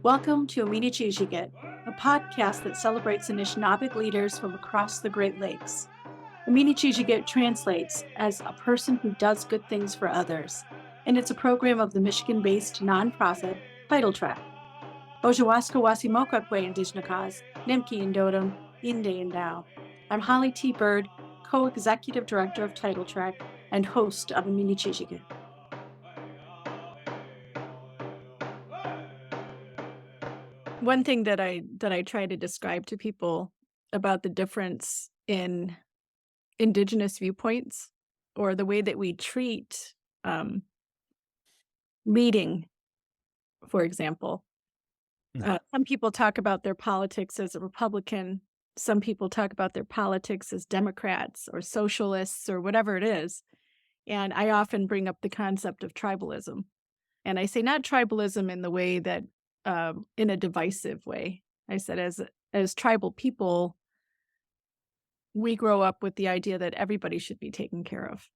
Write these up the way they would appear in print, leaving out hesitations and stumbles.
Welcome to Eminazhichiget, a podcast that celebrates Anishinaabek leaders from across the Great Lakes. Eminazhichiget translates as a person who does good things for others, and it's a program of the Michigan-based nonprofit Title Track. Ojawaska Wasimokakwe Indijnakas, Nimki Indodum, Inde Indao. I'm Holly T. Bird, co-executive director of Title Track and host of Eminazhichiget. One thing that I try to describe to people about the difference in indigenous viewpoints or the way that we treat leading, for example. Some people talk about their politics as a Republican. Some people talk about their politics as Democrats or socialists or whatever it is. And I often bring up the concept of tribalism. And I say not tribalism in the way that in a divisive way. I said as tribal people, we grow up with the idea that everybody should be taken care of.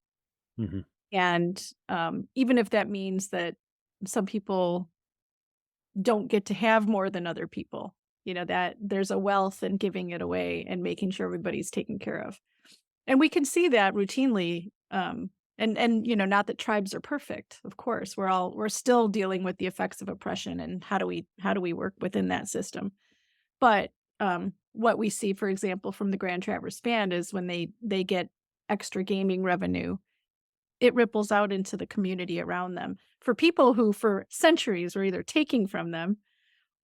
Mhm. And even if that means that some people don't get to have more than other people, that there's a wealth in giving it away and making sure everybody's taken care of. And we can see that routinely. And not that tribes are perfect, of course. We're still dealing with the effects of oppression and how do we work within that system. But what we see, for example, from the Grand Traverse Band is when they get extra gaming revenue, it ripples out into the community around them. For people who for centuries were either taking from them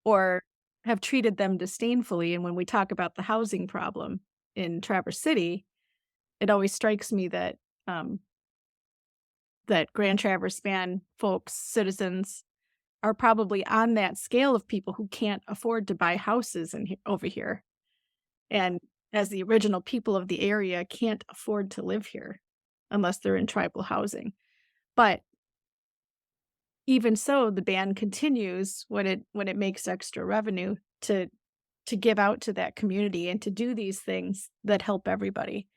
or have treated them disdainfully, and when we talk about the housing problem in Traverse City, it always strikes me that that Grand Traverse Band folks, citizens, are probably on that scale of people who can't afford to buy houses over here. And as the original people of the area can't afford to live here unless they're in tribal housing. But even so, the band continues when it makes extra revenue to give out to that community and to do these things that help everybody.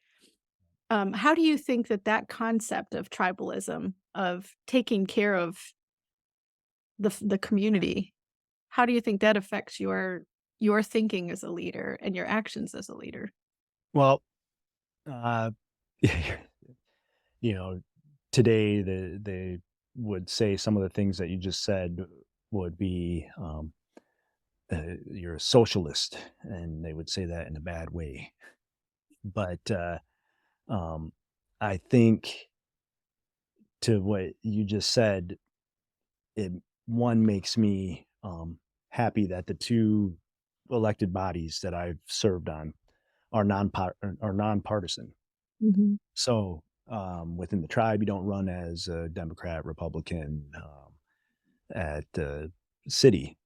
How do you think that concept of tribalism, of taking care of the community, how do you think that affects your thinking as a leader and your actions as a leader? Well, uh, you know, today they would say some of the things that you just said would be, "You're a socialist," and they would say that in a bad way. But, um, I think to what you just said, it one makes me, happy that the 2 elected bodies that I've served on are nonpartisan. Mhm. So, within the tribe, you don't run as a Democrat, Republican. At the city,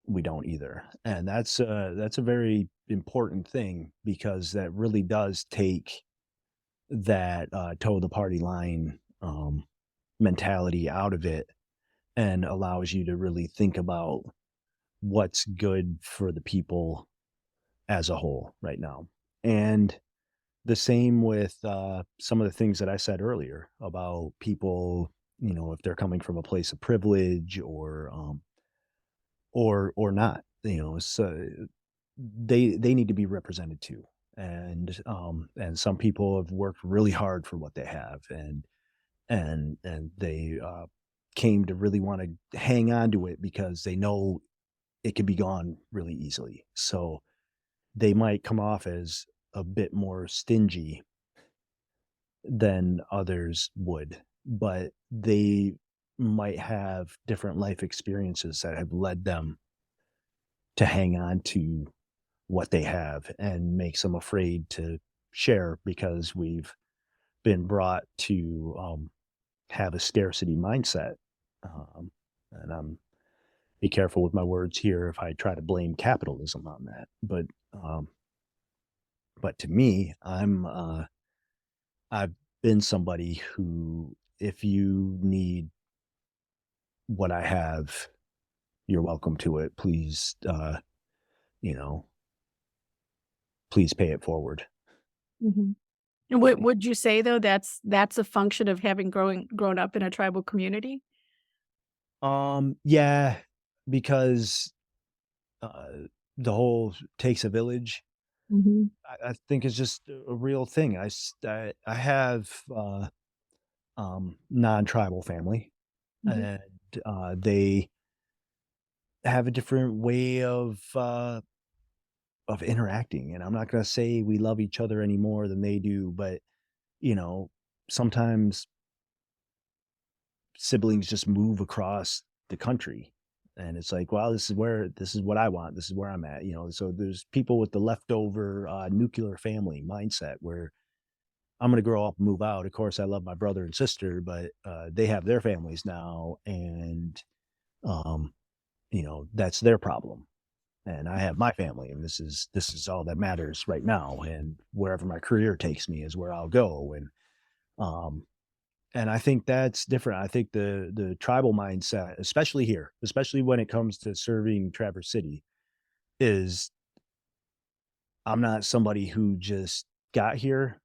we don't either, and that's a very important thing because that really does take that toe the party line mentality out of it and allows you to really think about what's good for the people as a whole right now. And the same with, some of the things that I said earlier about people, if they're coming from a place of privilege or not, so they need to be represented too. And some people have worked really hard for what they have, and they, came to really wanna hang on to it because they know it could be gone really easily. So, they might come off as a bit more stingy than others would, but they might have different life experiences that have led them to hang on to what they have and makes them afraid to share because we've been brought to have a scarcity mindset. And I'm be careful with my words here if I try to blame capitalism on that. But to me, I've been somebody who, if you need what I have, you're welcome to it. Please, you know, please pay it forward. Mhm. And what would you say though that's a function of having grown up in a tribal community? Yeah, because uh, the whole takes a village, Mhm. I think is just a real thing. I have, non-tribal family, Mhm. and, they have a different way of interacting, and I'm not gonna say we love each other any more than they do, but, you know, sometimes siblings just move across the country, and it's like, "Well, this is what I want, this is where I'm at," so there's people with the leftover, nuclear family mindset where I'm gonna grow up and move out. Of course, I love my brother and sister, but, they have their families now, and, um, that's their problem, and I have my family, and this is all that matters right now, and wherever my career takes me is where I'll go, um, and I think that's different. I think the tribal mindset, especially here, especially when it comes to serving Traverse City, is I'm not somebody who just got here,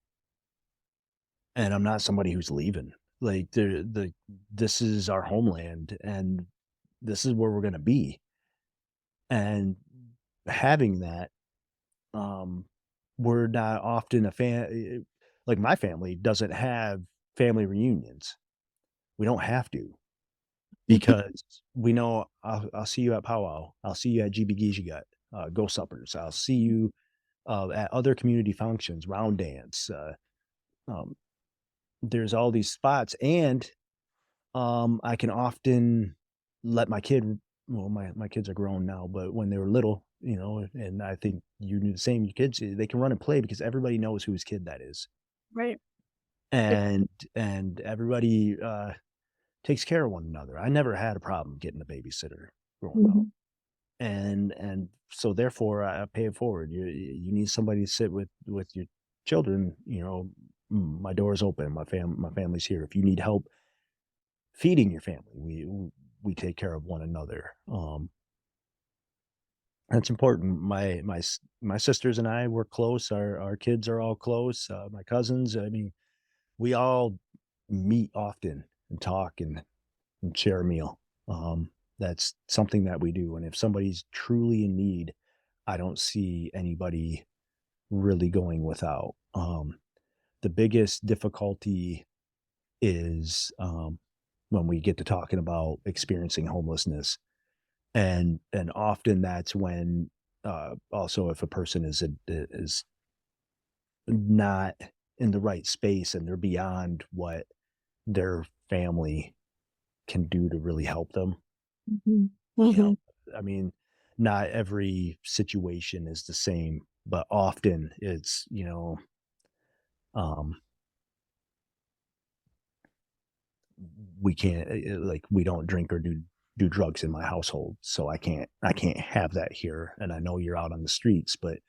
and I'm not somebody who's leaving. Like, this is our homeland, and this is where we're gonna be, and having that, um, we're not often like, my family doesn't have family reunions. We don't have to, because we know I'll see you at powwow, I'll see you at Jibigijigut, Ghost Suppers, I'll see you, at other community functions, round dance, um, there's all these spots, and I can often let my kid well, my kids are grown now, but when they were little, and I think you do the same, your kids, they can run and play because everybody knows whose kid that is. Right. Yep. And everybody, takes care of one another. I never had a problem getting a babysitter growing up. Mhm. And so therefore I pay it forward. You need somebody to sit with your children, my door is open, my family's here. If you need help feeding your family, we take care of one another. That's important. My sisters and I were close. Our kids are all close. My cousins. I mean, we all meet often and talk and share a meal. That's something that we do. And if somebody's truly in need, I don't see anybody really going without. The biggest difficulty is when we get to talking about experiencing homelessness, and often that's when, also if a person is not in the right space and they're beyond what their family can do to really help them, Mhm. you know? Mhm. I mean, not every situation is the same, but often it's, um, we can't, like, we don't drink or do drugs in my household, so I can't have that here, and I know you're out on the streets, but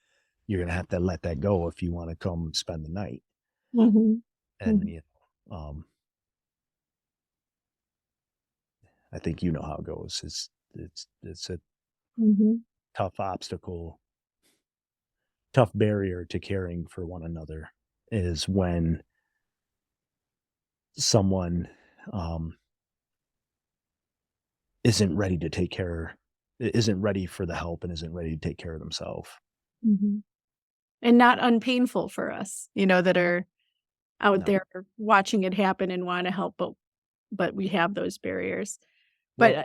you're gonna have to let that go if you wanna come spend the night, Mhm. and, Mhm. I think you know how it goes. It's a Mhm. tough obstacle, tough barrier to caring for one another is when someone, um, isn't ready to take care isn't ready for the help and isn't ready to take care of themselves. Mhm. And not unpainful for us, that are out No. there watching it happen and wanna help, but we have those barriers. But, Well,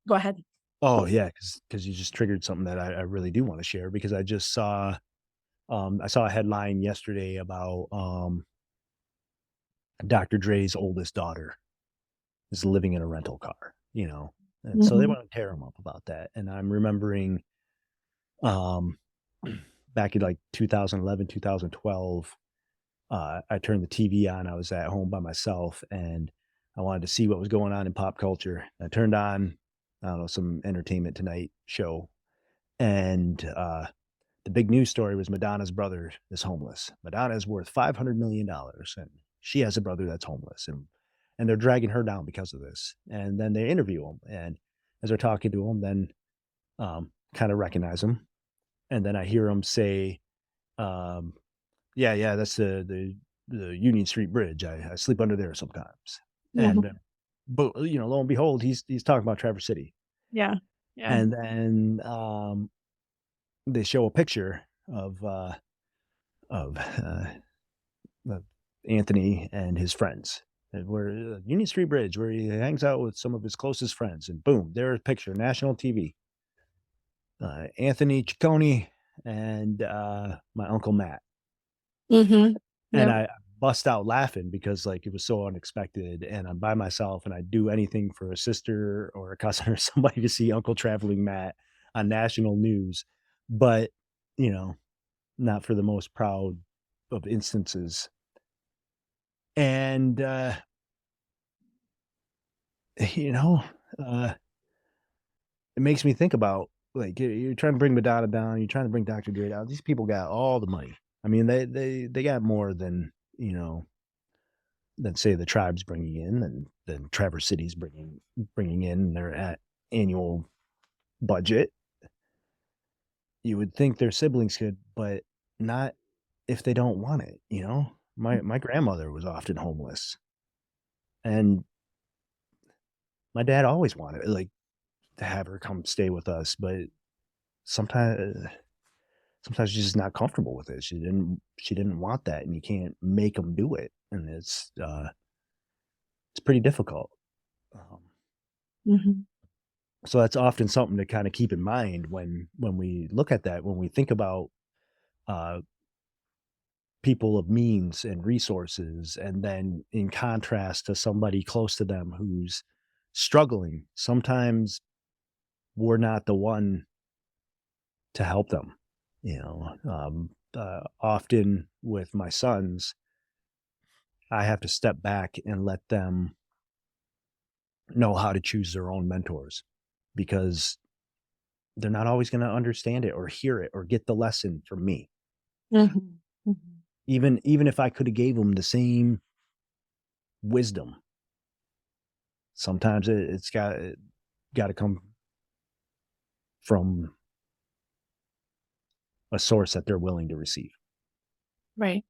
go ahead. oh, yeah, because you just triggered something that I really do wanna share because I saw a headline yesterday about, Dr. Dre's oldest daughter is living in a rental car, and so they Mhm. wanna tear him up about that, and I'm remembering, um, back in, like, 2011, 2012, I turned the TV on, I was at home by myself, and I wanted to see what was going on in pop culture. I turned on, I don't know, some Entertainment Tonight show, and, the big news story was Madonna's brother is homeless. Madonna is worth $500 million, and she has a brother that's homeless, and they're dragging her down because of this. And then they interview him, and as they're talking to him, then kind of recognize him, and then I hear him say, um, "Yeah, yeah, that's the Union Street Bridge. I sleep under there sometimes." Mhm. And but lo and behold, he's talking about Traverse City, Yeah. Yeah. and then, they show a picture of, of Anthony and his friends. And where Union Street Bridge, where he hangs out with some of his closest friends, and boom, there's a picture, national TV. Anthony Ciccone and my uncle Matt, Mhm. and Yep. I bust out laughing because like it was so unexpected, and I'm by myself, and I'd do anything for a sister or a cousin or somebody to see Uncle Traveling Matt on national news, but you know, not for the most proud of instances. And you know, uh, it makes me think about like you're trying to bring Madonna down, you're trying to bring Dr. Dre down. These people got all the money. I mean, they got more than than say the tribe's bringing in, and than Traverse City's bringing in their annual budget. You would think their siblings could, but not if they don't want it. My grandmother was often homeless, and my dad always wanted like to have her come stay with us, but sometimes sometimes she's just not comfortable with it. She didn't want that, and you can't make them do it, and it's pretty difficult. Um, Mhm. so that's often something to kind of keep in mind when we look at that, when we think about uh, people of means and resources, and then in contrast to somebody close to them who's struggling. Sometimes we're not the one to help them. Often with my sons, I have to step back and let them know how to choose their own mentors, because they're not always going to understand it or hear it or get the lesson from me. Mhm. Mhm. Even if I could have gave them the same wisdom, sometimes it's got to come from a source that they're willing to receive. Right.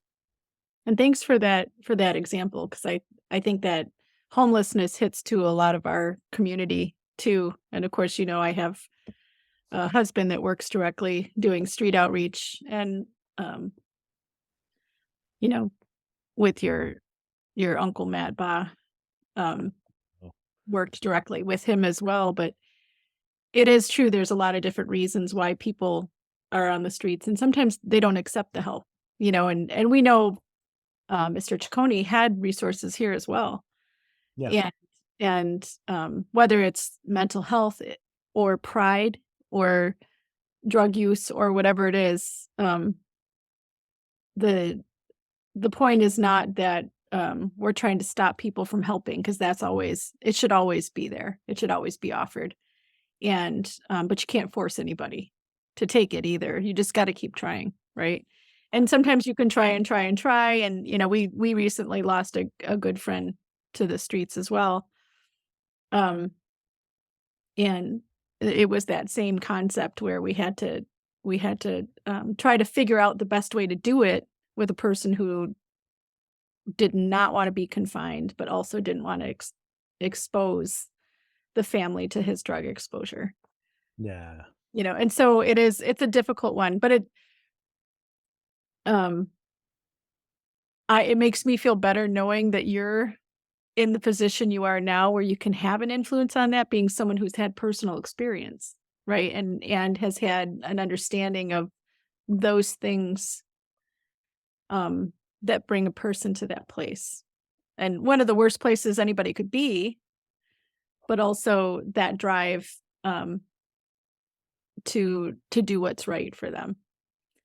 And thanks for that example, because I think that homelessness hits to a lot of our community too. And of course, I have a husband that works directly doing street outreach, and um, you know, with your uncle Matt Ba, um, Oh, worked directly with him as well. But it is true, there's a lot of different reasons why people are on the streets, and sometimes they don't accept the help, and we know Mr. Ciccone had resources here as well. yeah, And whether it's mental health, or pride, or drug use, or whatever it is, the the point is not that, we're trying to stop people from helping, because it should always be there. It should always be offered. And, but you can't force anybody to take it either. You just gotta keep trying, right? And sometimes you can try and try and try, and, we recently lost a good friend to the streets as well. Um, and it was that same concept where we had to try to figure out the best way to do it with a person who did not wanna be confined, but also didn't wanna expose the family to his drug exposure. yeah, And so it's a difficult one, but um, it makes me feel better knowing that you're in the position you are now, where you can have an influence on that, being someone who's had personal experience, right? And has had an understanding of those things, um, that bring a person to that place. And one of the worst places anybody could be, but also that drive, to do what's right for them.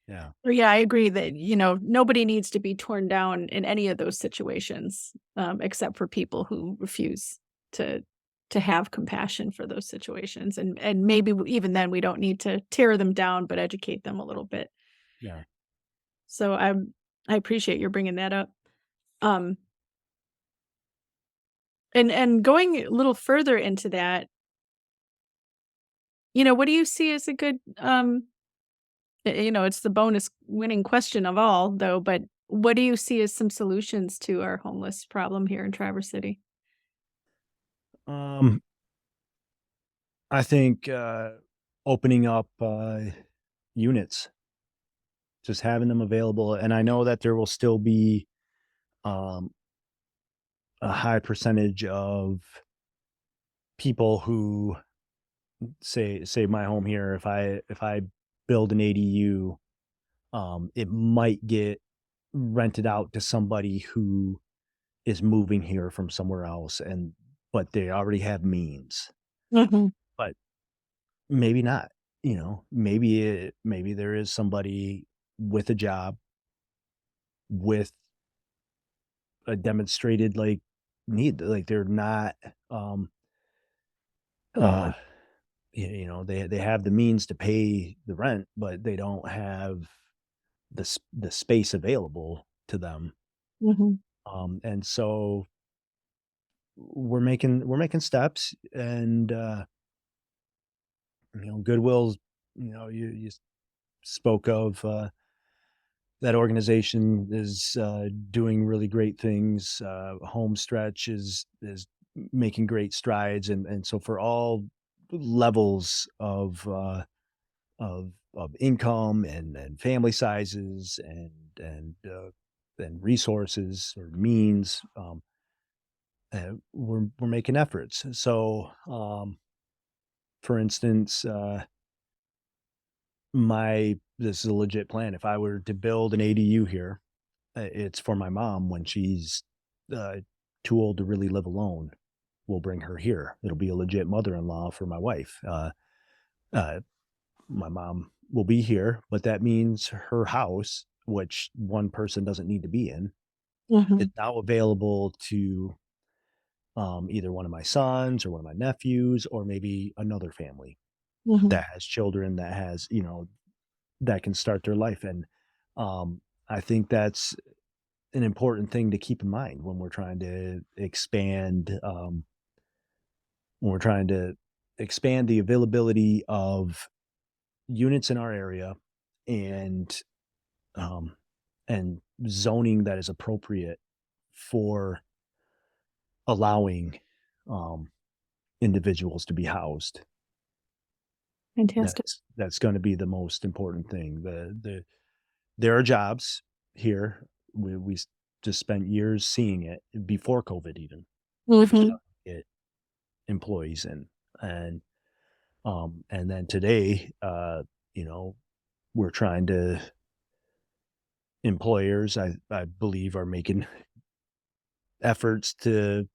yeah, Yeah, I agree that, nobody needs to be torn down in any of those situations, except for people who refuse to to have compassion for those situations, and maybe even then we don't need to tear them down, but educate them a little bit. yeah. So I appreciate your bringing that up. Um, and going a little further into that, what do you see as a good, it's the bonus winning question of all, though, but what do you see as some solutions to our homeless problem here in Traverse City? Um, I think, opening up, units, just having them available, and I know that there will still be, um, a high percentage of people who say my home here, if I build an ADU, it might get rented out to somebody who is moving here from somewhere else, and but they already have means. Mhm. But maybe not, maybe there is somebody with a job, with a demonstrated, like, need, like, they're not, um, uh, they have the means to pay the rent, but they don't have the space available to them, Mhm. and so we're making steps, and, Goodwill's, you spoke of, that organization is, doing really great things. Homestretch is making great strides, and so for all levels of income and family sizes and resources or means, we're making efforts. So, for instance, my this is a legit plan. If I were to build an ADU here, it's for my mom when she's, uh, too old to really live alone. We'll bring her here. It'll be a legit mother-in-law for my wife. Uh, my mom will be here, but that means her house, which one person doesn't need to be in, is Mhm. now available to, either one of my sons or one of my nephews or maybe another family Mhm. that has children, that has, that can start their life. And, I think that's an important thing to keep in mind when we're trying to expand, when we're trying to expand the availability of units in our area, and um, and zoning that is appropriate for allowing, um, individuals to be housed. Fantastic. That's going to be the most important thing. There are jobs here. We just spent years seeing it before COVID, even, Mhm. get employees in, and then today, you know, we're trying to employers, I believe, are making efforts to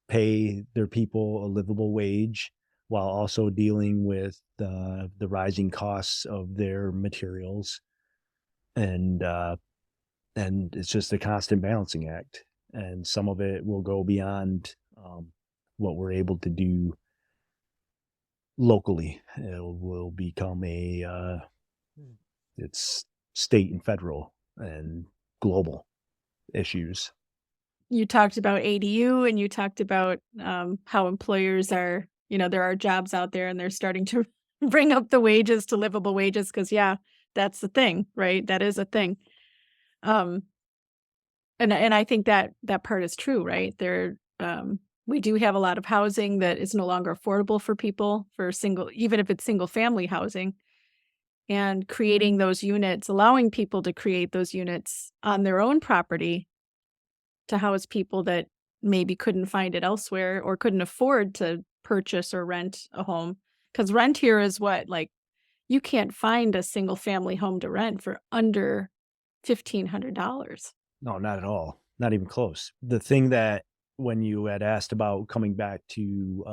pay their people a livable wage while also dealing with the rising costs of their materials, and, it's just a constant balancing act, and some of it will go beyond, what we're able to do locally. It will become it's state and federal and global issues. You talked about ADU and you talked about, how employers are there are jobs out there and they're starting to bring up the wages to livable wages because yeah, that's the thing, right? That is a thing. Um, and I think that that part is true, right? We do have a lot of housing that is no longer affordable for people for single even if it's single family housing, and creating those units, allowing people to create those units on their own property to house people that maybe couldn't find it elsewhere or couldn't afford to purchase or rent a home. Because rent here is what? Like, you can't find a single family home to rent for under $1,500. No, not at all. Not even close. The thing that when you had asked about coming back to,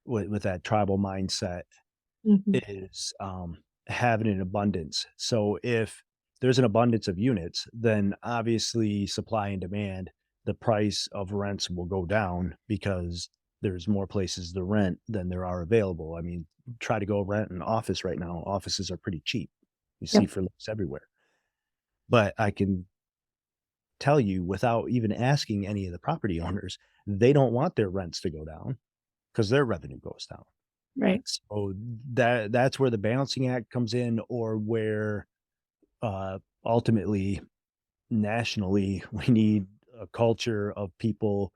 with that tribal mindset, Mhm. is, having an abundance. So if there's an abundance of units, then obviously supply and demand, the price of rents will go down because there's more places to rent than there are available. I mean, try to go rent an office right now. Offices are pretty cheap. You see Yep. for less everywhere. But I can tell you without even asking any of the property owners, they don't want their rents to go down because their revenue goes down. Right. So that's where the balancing act comes in, or where, ultimately, nationally, we need a culture of people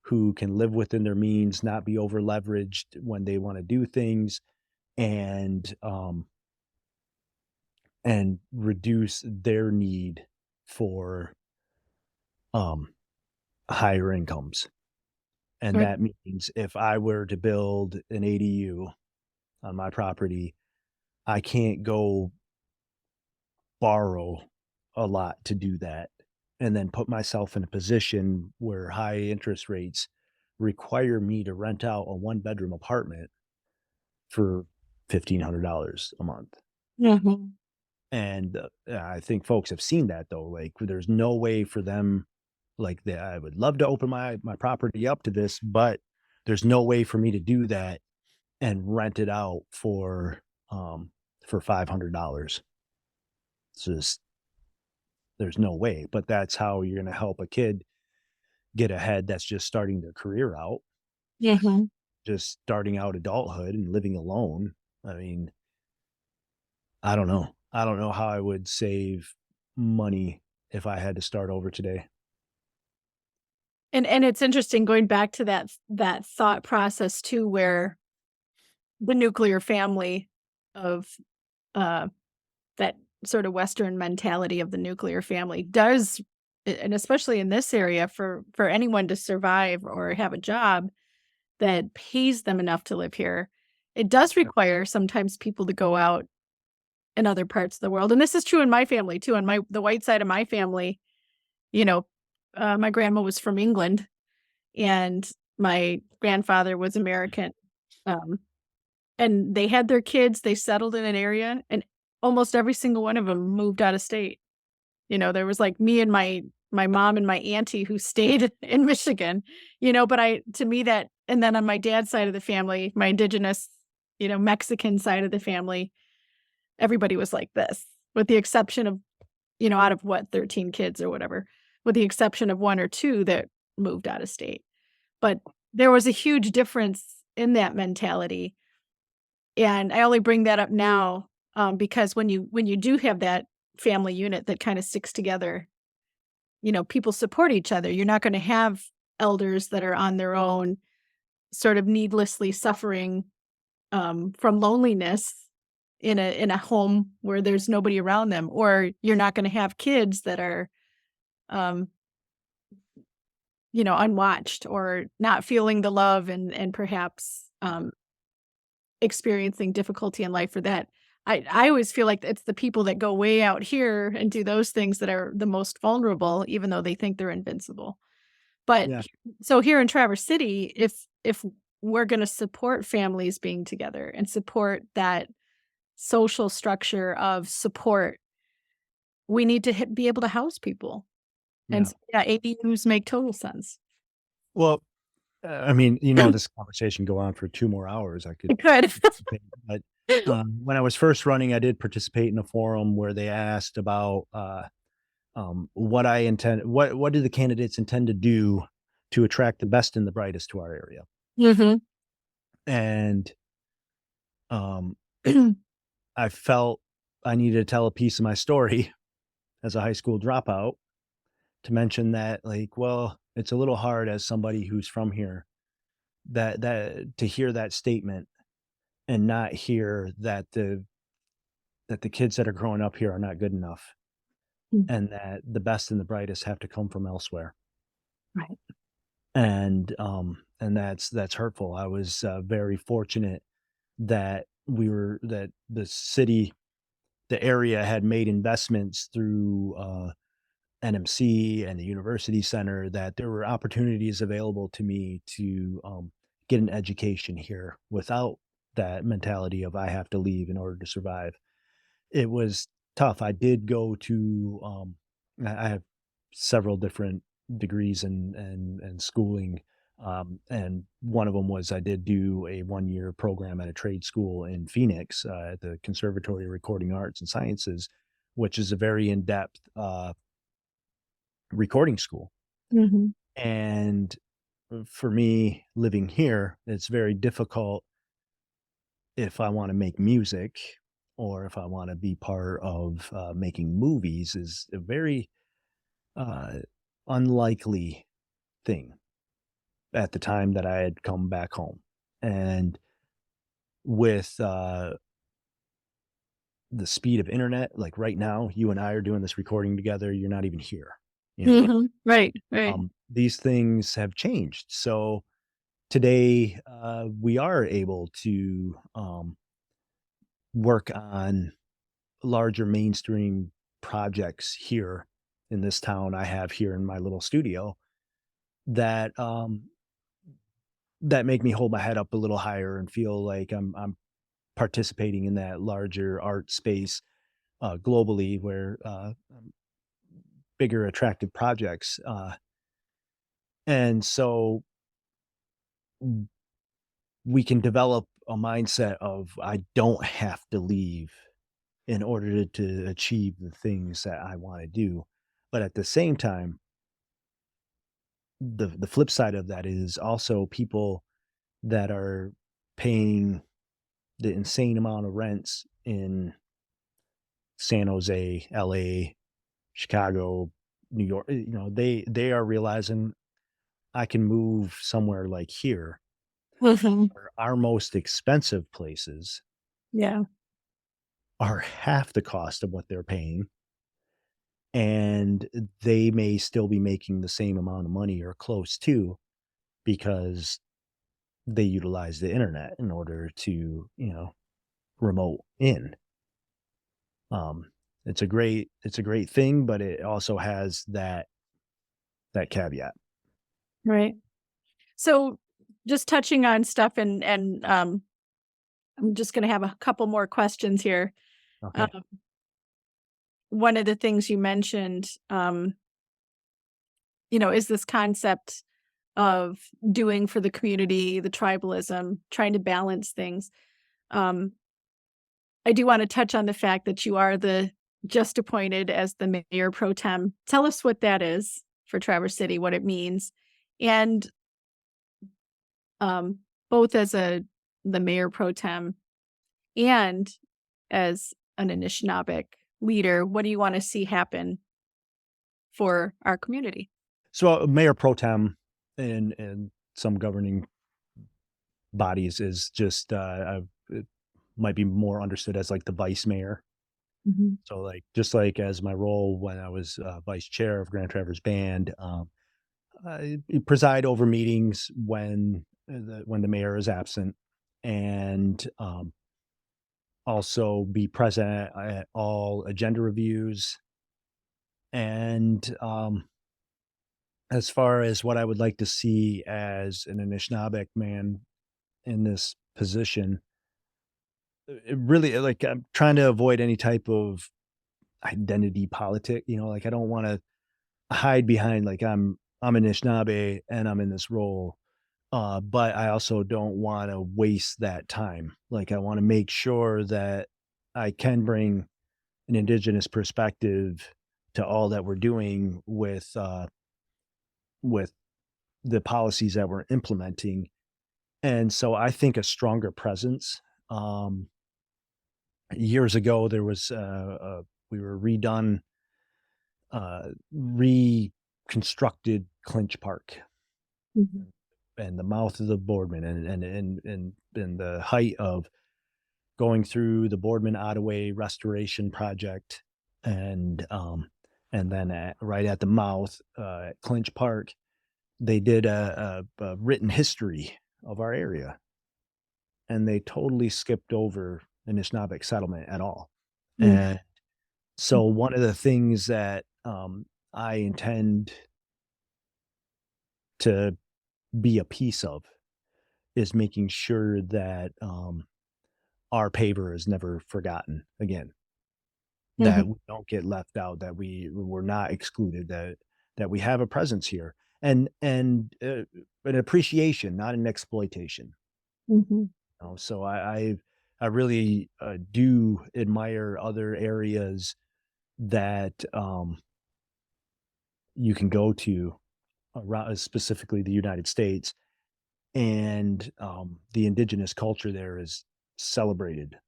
who can live within their means, not be over leveraged when they want to do things, and reduce their need for um higher incomes. And Right. that means if I were to build an ADU on my property, I can't go borrow a lot to do that and then put myself in a position where high interest rates require me to rent out a one-bedroom apartment for $1,500 a month. Mhm. And, I think folks have seen that though, like, there's no way for them like, I would love to open my property up to this, but there's no way for me to do that and rent it out for $500. It's just there's no way, but that's how you're gonna help a kid get ahead that's just starting their career out, Mhm. just starting out adulthood and living alone. I mean, I don't know. I don't know how I would save money if I had to start over today. And it's interesting going back to that thought process too, where the nuclear family of, uh, that sort of Western mentality of the nuclear family does and especially in this area for anyone to survive or have a job that pays them enough to live here, it does Yeah. require sometimes people to go out in other parts of the world, and this is true in my family too. On the white side of my family, you know, my grandma was from England and my grandfather was American, um, and they had their kids, they settled in an area, and almost every single one of them moved out of state. There was, like, me and my mom and my auntie who stayed in Michigan, but I to me that and then on my dad's side of the family, my indigenous, Mexican side of the family, everybody was like this, with the exception of, out of what, 13 kids or whatever, with the exception of 1 or 2 that moved out of state. But there was a huge difference in that mentality, and I only bring that up now, because when you do have that family unit that kinda sticks together, people support each other. You're not gonna have elders that are on their own, sort of needlessly suffering, from loneliness in a home where there's nobody around them, or you're not gonna have kids that are, um, unwatched or not feeling the love and perhaps, experiencing difficulty in life for that. I always feel like it's the people that go way out here and do those things that are the most vulnerable, even though they think they're invincible. But Yeah. so here in Traverse City, if we're gonna support families being together and support that social structure of support, we need to be able to house people. And Yeah. so, yeah, ADUs make total sense. Well, I mean, this conversation go on for 2 more hours. I could It could. participate, but, when I was first running, I did participate in a forum where they asked about, what do the candidates intend to do to attract the best and the brightest to our area? Mhm. And, um, I felt I needed to tell a piece of my story as a high school dropout to mention that, like, well, it's a little hard as somebody who's from here that to hear that statement and not hear that the kids that are growing up here are not good enough Mm, and that the best and the brightest have to come from elsewhere. right. And that's hurtful. I was, very fortunate that the city, the area had made investments through, NMC and the university center, that there were opportunities available to me to, get an education here without that mentality of I have to leave in order to survive. It was tough. I did go to, I have several different degrees and schooling, and one of them was I did do a one-year program at a trade school in Phoenix, at the Conservatory of Recording Arts and Sciences, which is a very in-depth, recording school. Mhm. And, for me living here, it's very difficult if I wanna make music or if I wanna be part of, making movies is a very, uh, unlikely thing. at the time that I had come back home. And with the speed of internet, like right now, you and I are doing this recording together. You're not even here. You know, Mhm. Right, right. these things have changed. So today, we are able to work on larger mainstream projects here in this town I have here in my little studio that that make me hold my head up a little higher and feel like I'm participating in that larger art space globally where bigger attractive projects and so we can develop a mindset of I don't have to leave in order to achieve the things that I want to do. But at the same time, the flip side of that is also people that are paying the insane amount of rents in San Jose, LA, Chicago, New York, they are realizing I can move somewhere like here, Mhm. where our most expensive places Yeah. are half the cost of what they're paying, and they may still be making the same amount of money or close to because they utilize the internet in order to, remote in. Um, it's a great thing, but it also has that caveat. Right. So, just touching on stuff and I'm just gonna have a couple more questions here. Okay. Um, one of the things you mentioned, is this concept of doing for the community, the tribalism, trying to balance things. Um, I do wanna touch on the fact that you are the just appointed as the Mayor Pro Tem. Tell us what that is for Traverse City, what it means, and, um, both as the Mayor Pro Tem and as an Anishinaabek leader, what do you wanna see happen for our community? So, Mayor Pro Tem and some governing bodies is just, it might be more understood as, like, the vice mayor. Mhm. So, like, just like as my role when I was, vice chair of Grand Traverse Band, I preside over meetings when the mayor is absent, and, also be present at all agenda reviews, and, as far as what I would like to see as an Anishinaabe man in this position, it really like, I'm trying to avoid any type of identity politic, like, I don't wanna hide behind, like, I'm Anishinaabe and I'm in this role, but I also don't wanna waste that time. Like, I wanna make sure that I can bring an indigenous perspective to all that we're doing with the policies that we're implementing. And so I think a stronger presence. Um, Years ago, there was we were reconstructed Clinch Park Mhm. and the mouth of the Boardman, and the height of going through the Boardman Ottaway restoration project, and and then right at the mouth at Clinch Park, they did a written history of our area, and they totally skipped over Anishinaabeg settlement at all. Mm. And so one of the things that I intend to be a piece of is making sure that our paver is never forgotten again, that Mhm. we don't get left out, that we're not excluded, that we have a presence here, and an appreciation, not an exploitation. Mhm. So I really do admire other areas that you can go to around, specifically the United States, and the indigenous culture there is celebrated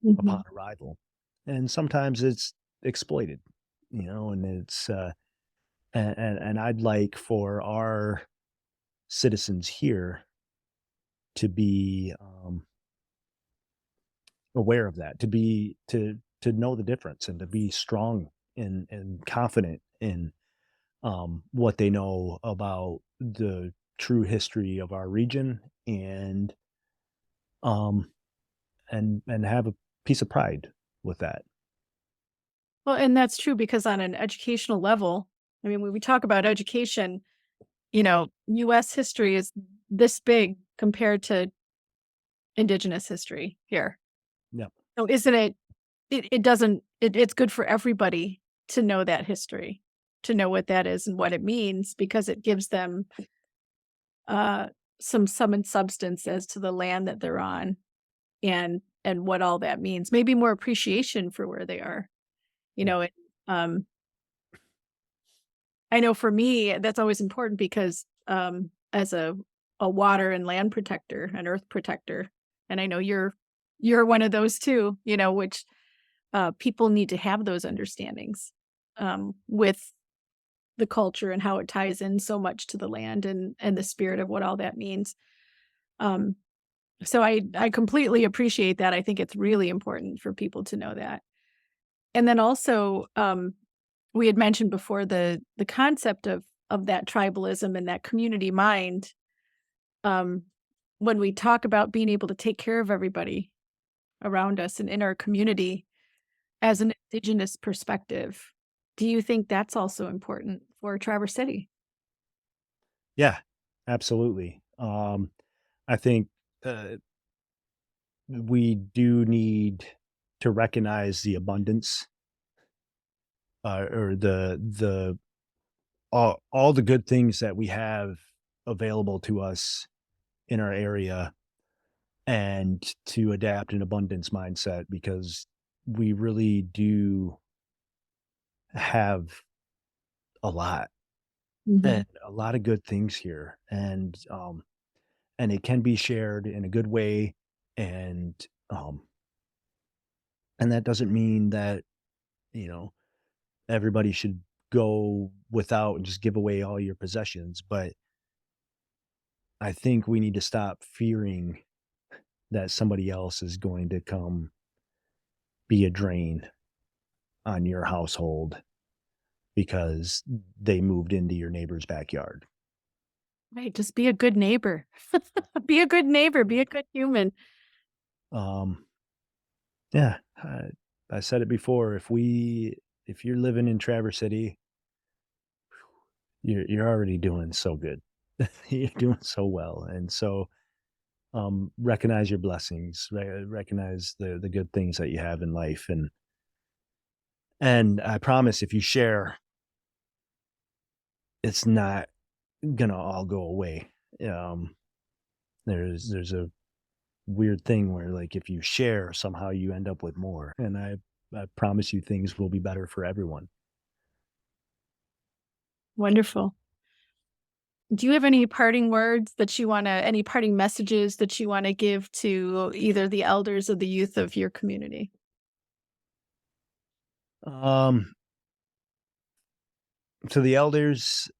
upon Mhm. arrival, and sometimes it's exploited, and it's and I'd like for our citizens here to be aware of that, to know the difference and to be strong and confident in what they know about the true history of our region and um and have a piece of pride with that. Well, and that's true because on an educational level, I mean, when we talk about education, US history is this big compared to indigenous history here. Yeah. So isn't it doesn't it's good for everybody to know that history, to know what that is and what it means because it gives them uh some and substance as to the land that they're on and what all that means. Maybe more appreciation for where they are. You Yeah. know, it, um I know for me that's always important because as a water and land protector, an earth protector, and I know you're one of those too, which people need to have those understandings with the culture and how it ties in so much to the land and the spirit of what all that means. Um, so I completely appreciate that. I think it's really important for people to know that. And then also, we had mentioned before the concept of that tribalism and that community mind. Um, when we talk about being able to take care of everybody around us and in our community, as an indigenous perspective, do you think that's also important for Traverse City? Yeah, absolutely. I think we do need to recognize the abundance or the all the good things that we have available to us in our area and to adapt an abundance mindset because we really do have a lot Mhm. and a lot of good things here and it can be shared in a good way and um and that doesn't mean that you know everybody should go without and just give away all your possessions but I think we need to stop fearing that somebody else is going to come be a drain on your household because they moved into your neighbor's backyard. Right, just be a good neighbor. Be a good neighbor, be a good human. Um, yeah, I said it before. If you're living in Traverse City, you're already doing so good. You're doing so well, and so recognize your blessings. Recognize the good things that you have in life, and I promise, if you share, it's not gonna all go away. Um, there's a weird thing where like if you share, somehow you end up with more, and I promise you, things will be better for everyone. Wonderful. Do you have any parting words that you wanna any parting messages that you wanna give to either the elders or the youth of your community? Um, to the elders,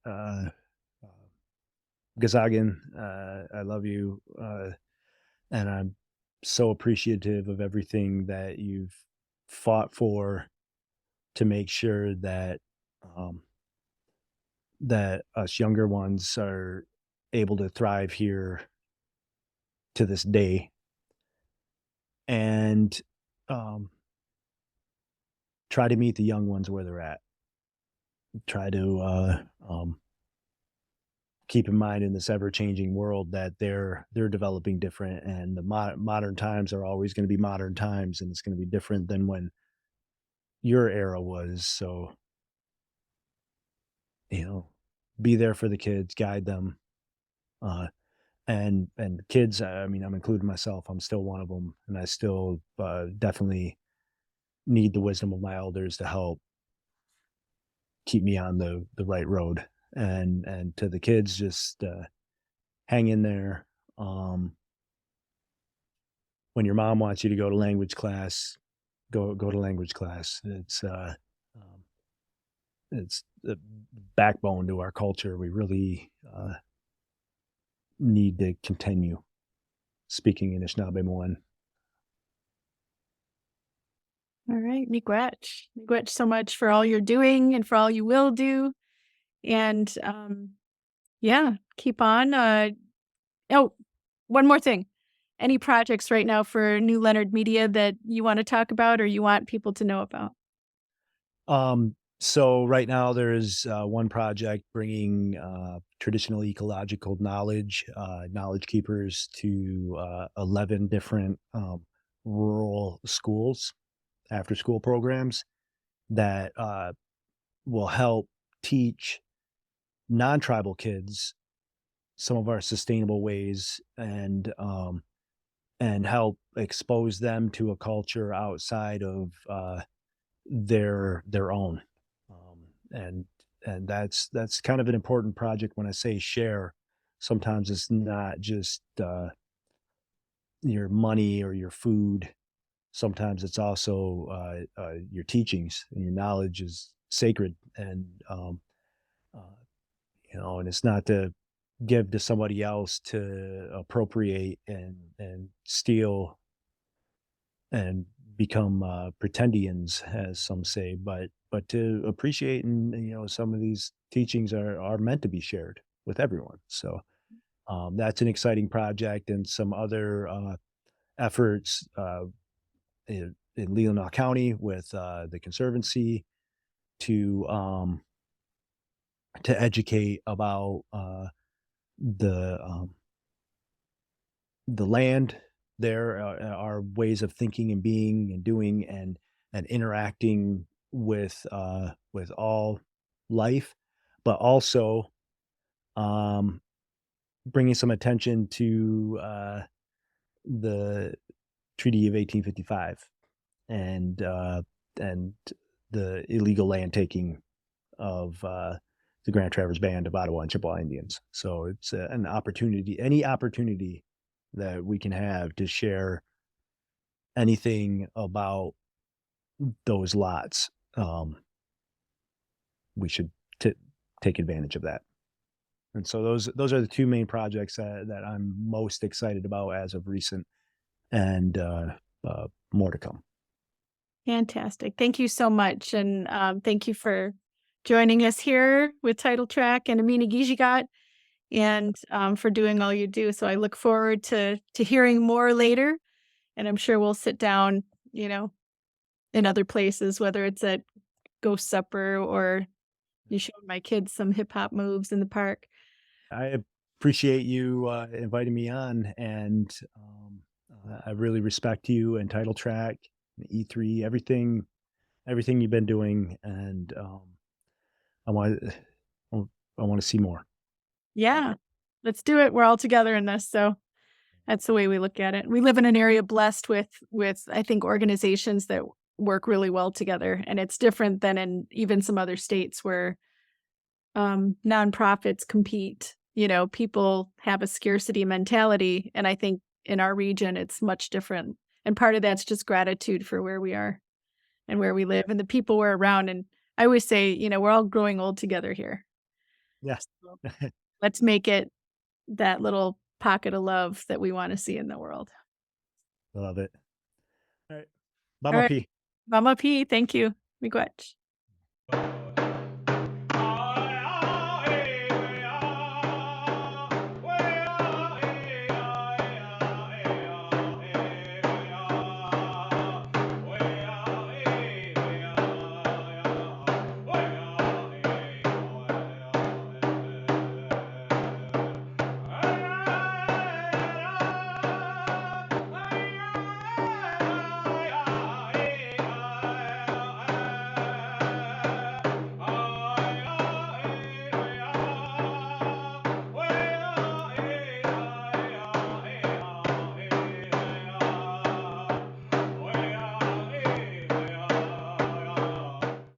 Gazagan, I love you, and I'm so appreciative of everything that you've fought for to make sure um, that us younger ones are able to thrive here to this day. And um, try to meet the young ones where they're at. Try to keep in mind in this ever changing world that they're developing different, and the modern times are always going to be modern times, and it's going to be different than when your era was. So you know, be there for the kids, guide them, uh, and kids. I mean, I'm including myself. I'm still one of them, and I still definitely need the wisdom of my elders to help keep me on the right road. And to the kids, just hang in there. Um, when your mom wants you to go to language class, go to language class. Um, it's the backbone to our culture. We really need to continue speaking Anishinaabemowin. All right, miigwech. Miigwech so much for all you're doing and for all you will do. And yeah, keep on. Oh, one more thing. Any projects right now for New Leonard Media that you want to talk about or you want people to know about? So right now there's one project bringing traditional ecological knowledge keepers to 11 different rural schools, after school programs that will help teach non-tribal kids some of our sustainable ways and help expose them to a culture outside of their own. And that's kind of an important project. When I say share, sometimes it's not just your money or your food. Sometimes it's also your teachings, and your knowledge is sacred. And uh, and it's not to give to somebody else to appropriate and steal and become pretendians, as some say, but to appreciate. And some of these teachings are meant to be shared with everyone. So that's an exciting project, and some other efforts in Leelanau County with the Conservancy to um, to educate about the the land there, our ways of thinking and being and doing and interacting with all life, but also um, bringing some attention to the Treaty of 1855 and the illegal land taking of the Grand Traverse Band of Ottawa and Chippewa Indians. So it's an opportunity, any opportunity that we can have to share anything about those lots, we should t- take advantage of that. And so those are the two main projects that I'm most excited about as of recent, and more to come. Fantastic. Thank you so much. And thank you for joining us here with Title Track and Eminazhichiget and for doing all you do. So I look forward to hearing more later. And I'm sure we'll sit down, you know, in other places, whether it's at Ghost Supper or you showed my kids some hip hop moves in the park. I appreciate you inviting me on, and I really respect you and Title Track, E3, everything you've been doing, and I want I want to see more. Yeah, let's do it. We're all together in this. So that's the way we look at it. We live in an area blessed with I think organizations that work really well together, and it's different than in even some other states where nonprofits compete. You know, people have a scarcity mentality, and I think in our region it's much different. And part of that's just gratitude for where we are and where we live and the people we're around. And I always say, we're all growing old together here. Yeah, So let's make it that little pocket of love that we want to see in the world. I love it. All right, All Mama right. P. Mama P, thank you. Miigwech.